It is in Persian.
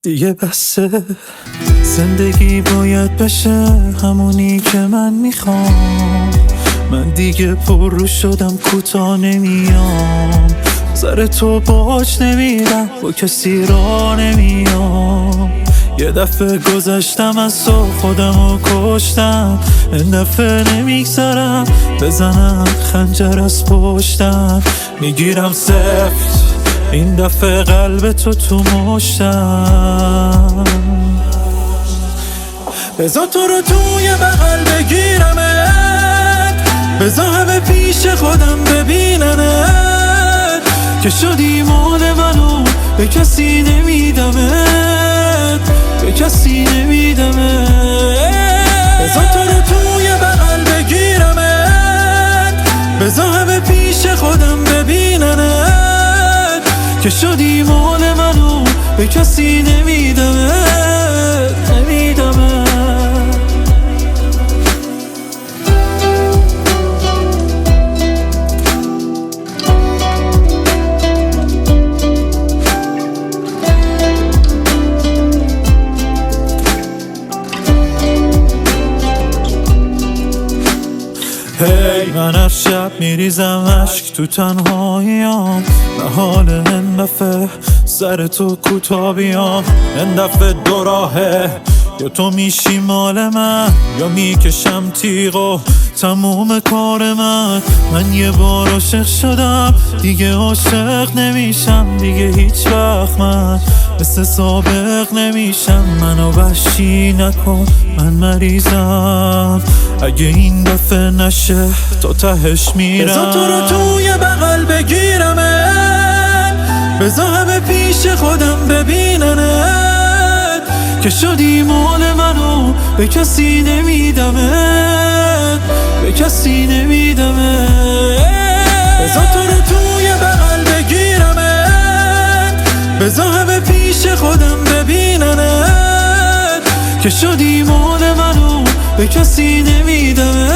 دیگه بسه. زندگی باید بشه همونی که من میخوام. من دیگه پر رو شدم، کوتاه نمیام. سر تو باج نمیدم، با کسی را نمیام. یه دفعه گذشتم از تو، خودمو کشتم. این دفعه نمیگذارم بزنم خنجر از پشتم. میگیرم سفت این دفعه قلب تو مشتم. بذار تو رو توی بغل بگیرمت، بذار همه پیش خودم ببیننت که شدی مال منو به کسی نمیدمت، به کسی نمیدمت. بذار تو رو توی بغل بگیرمت، بذار همه پیش خودم ببیننت که شدی مال منو به کسی نمیدمت، نمیدمت. هی من هر شب میریزم عشق تو تنهاییام. نه حال این دفعه سر تو کوتاه بیام. این دفعه دو راهه، یا تو میشی مال من یا میکشم تیغو تموم کار من. من یه بار عاشق شدم، دیگه عاشق نمیشم دیگه هیچ وقت. من مثل سابق نمیشم، منو وحشی نکن من مریضم. اگه این دفعه نشه تا تهش میرم. بذار تو رو توی بغل بگیرمت، بذار همه پیش خودم ببیننت که شدی مال منو به کسی نمیدمت، به کسی نمیدمت. بذار تو رو توی بغل بگیرمت، بذار همه پیش خودم ببیننت که شدی مال منو به کسی نمیدمت.